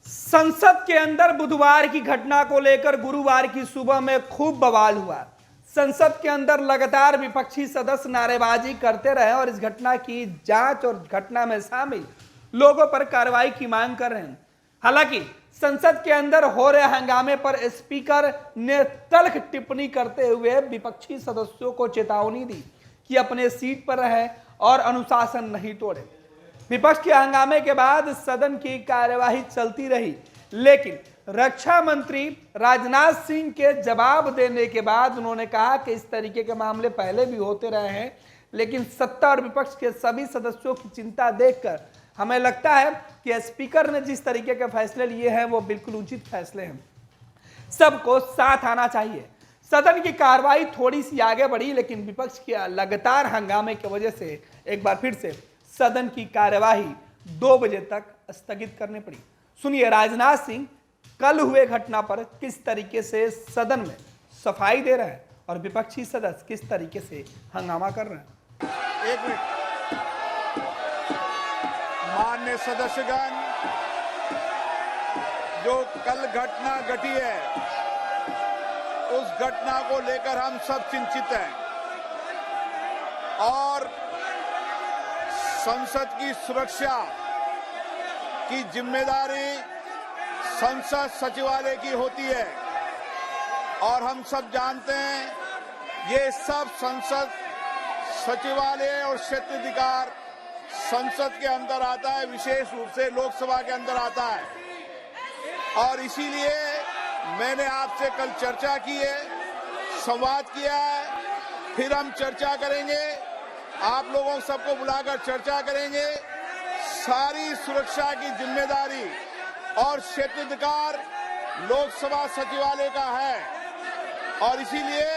संसद के अंदर बुधवार की घटना को लेकर गुरुवार की सुबह में खूब बवाल हुआ। संसद के अंदर लगातार विपक्षी सदस्य नारेबाजी करते रहे और इस घटना की जांच और घटना में शामिल लोगों पर कार्रवाई की मांग कर रहे हैं। हालांकि संसद के अंदर हो रहे हंगामे पर स्पीकर ने तल्ख टिप्पणी करते हुए विपक्षी सदस्यों को चेतावनी दी कि अपने सीट पर रहें और अनुशासन नहीं तोड़ें। विपक्ष के हंगामे के बाद सदन की कार्यवाही चलती रही, लेकिन रक्षा मंत्री राजनाथ सिंह के जवाब देने के बाद उन्होंने कहा कि इस तरीके के मामले पहले भी होते रहे हैं, लेकिन सत्ता और विपक्ष के सभी सदस्यों की चिंता देखकर हमें लगता है कि स्पीकर ने जिस तरीके के फैसले लिए हैं वो बिल्कुल उचित फैसले हैं। सबको साथ आना चाहिए। सदन की कार्रवाई थोड़ी सी आगे बढ़ी, लेकिन विपक्ष के लगातार हंगामे की वजह से एक बार फिर से सदन की कार्यवाही 2 बजे तक स्थगित करनी पड़ी। सुनिए राजनाथ सिंह कल हुए घटना पर किस तरीके से सदन में सफाई दे रहे हैं और विपक्षी सदस्य किस तरीके से हंगामा कर रहे हैं। एक मिनट। माननीय सदस्यगण, जो कल घटना घटी है उस घटना को लेकर हम सब चिंतित हैं और संसद की सुरक्षा की जिम्मेदारी संसद सचिवालय की होती है और हम सब जानते हैं ये सब संसद सचिवालय और क्षेत्राधिकार संसद के अंदर आता है, विशेष रूप से लोकसभा के अंदर आता है। और इसीलिए मैंने आपसे कल चर्चा की है, संवाद किया है, फिर हम चर्चा करेंगे, आप लोगों सबको बुलाकर चर्चा करेंगे। सारी सुरक्षा की जिम्मेदारी और क्षेत्राधिकार लोकसभा सचिवालय का है और इसीलिए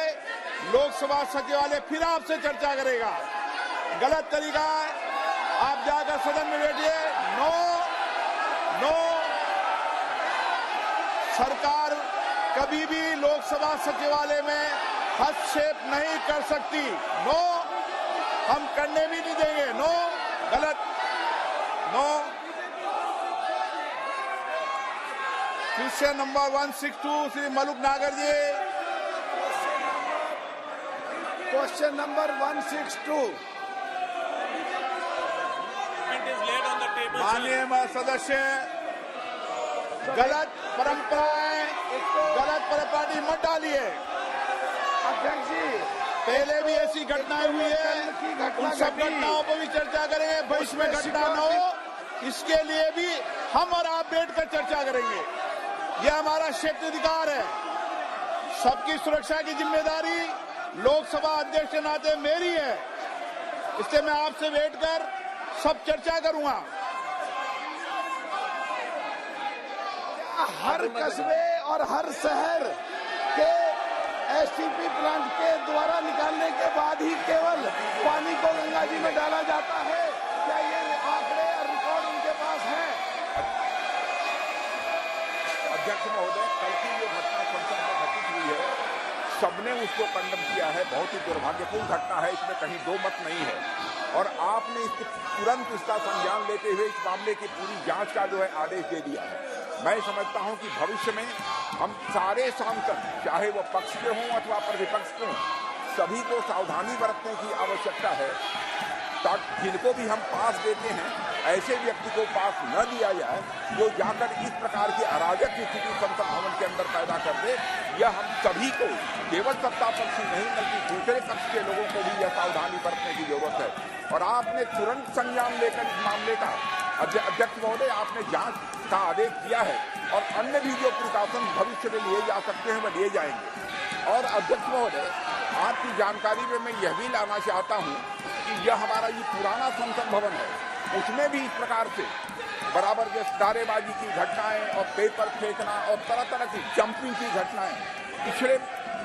लोकसभा सचिवालय फिर आपसे चर्चा करेगा। गलत तरीका है, आप जाकर सदन में बैठिए। नो, सरकार कभी भी लोकसभा सचिवालय में हस्तक्षेप नहीं कर सकती। नो, हम करने भी नहीं देंगे। नो, गलत। No. Question number 162 Shri Maluk Nagar ji. Question number 162। माननीय सदस्य, गलत परंपराएं, गलत परंपरा मत डालिए। अध्यक्ष जी, पहले भी ऐसी घटनाएं हुई है, उन सब घटनाओं पर भी चर्चा करेंगे। भविष्य में घटना न हो इसके लिए भी हम और आप बैठकर चर्चा करेंगे। यह हमारा क्षेत्राधिकार है। सबकी सुरक्षा की जिम्मेदारी लोकसभा अध्यक्ष के नाते मेरी है, इससे मैं आपसे बैठकर सब चर्चा करूंगा। हर कस्बे और हर शहर के एसटीपी प्लांट के द्वारा निकालने के बाद ही केवल पानी को गंगा जी में डाला जाता है? क्या ये आंकड़े और रिकॉर्ड उनके पास है? अध्यक्ष महोदय, कल की जो घटना संसद में घटित हुई है, सबने उसको कंडम किया है। बहुत ही दुर्भाग्यपूर्ण घटना है, इसमें कहीं दो मत नहीं है और आपने इसको तुरंत इसका संज्ञान लेते हुए इस मामले की पूरी जांच का जो है आदेश दे दिया है। मैं समझता हूं कि भविष्य में हम सारे सांसद, चाहे वो पक्ष के हों अथवा विपक्ष के हों, सभी को सावधानी बरतने की आवश्यकता है ताकि जिनको भी हम पास देते हैं ऐसे व्यक्ति को पास न दिया जाए जो जाकर इस प्रकार की अराजक स्थिति संसद भवन के अंदर पैदा कर दे। यह हम सभी को, केवल सत्ता पक्ष ही नहीं बल्कि दूसरे पक्ष के लोगों को भी यह सावधानी बरतने की जरूरत है। और आपने तुरंत संज्ञान लेकर इस मामले का, अध्यक्ष महोदय, आपने जांच का आदेश दिया है और अन्य भी जो प्रिकॉशन भविष्य में लिए जा सकते हैं वह लिए जाएंगे। और अध्यक्ष महोदय, आपकी जानकारी में मैं यह भी लाना चाहता हूं कि यह हमारा ये पुराना संसद भवन है, उसमें भी इस प्रकार से बराबर जो नारेबाजी की घटनाएं और पेपर फेंकना और तरह तरह की जंपिंग की घटनाएं पिछले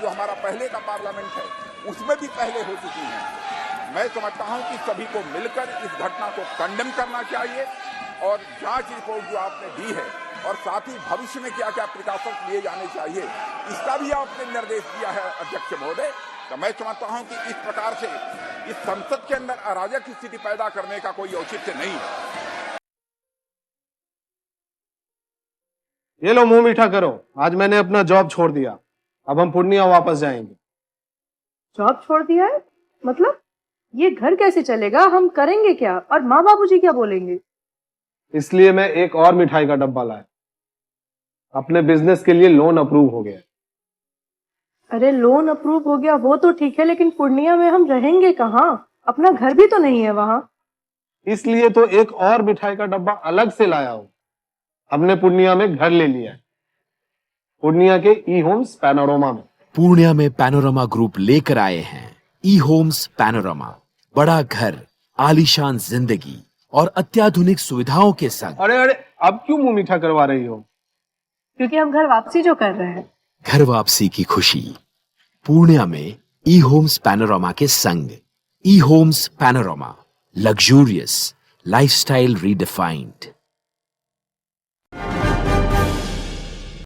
जो हमारा पहले का पार्लियामेंट है उसमें भी पहले हो चुकी हैं। मैं समझता हूं कि सभी को मिलकर इस घटना को कंडेम करना चाहिए और जांच रिपोर्ट जो आपने दी है और साथ ही भविष्य में क्या क्या प्रिकॉशंस लिए जाने चाहिए इसका भी आपने निर्देश दिया है अध्यक्ष महोदय। तो मैं समझता हूं कि इस प्रकार से इस संसद के अंदर अराजक स्थिति पैदा करने का कोई औचित्य नहीं है। ये लो मुंह मीठा करो, आज मैंने अपना जॉब छोड़ दिया, अब हम पूर्णिया वापस जाएंगे। जॉब छोड़ दिया है? मतलब ये घर कैसे चलेगा? हम करेंगे क्या? और माँ बाबूजी क्या बोलेंगे? इसलिए मैं एक और मिठाई का डब्बा लाया, अपने बिजनेस के लिए लोन अप्रूव हो गया। अरे लोन अप्रूव हो गया वो तो ठीक है, लेकिन पूर्णिया में हम रहेंगे कहाँ? अपना घर भी तो नहीं है वहां। इसलिए तो एक और मिठाई का डब्बा अलग से लाया हूं। हमने पूर्णिया में घर ले लिया है, पूर्णिया के ई होम्स पैनोरमा में। पूर्णिया में पैनोरमा ग्रुप लेकर आए हैं ई होम्स पैनोरमा, बड़ा घर, आलीशान जिंदगी और अत्याधुनिक सुविधाओं के संग। अरे अरे, अब क्यों मुंह मीठा करवा रही हो? क्योंकि हम घर वापसी जो कर रहे हैं। घर वापसी की खुशी पूर्णिया में ई होम्स पैनोरमा के संग। E homes panorama, luxurious lifestyle redefined.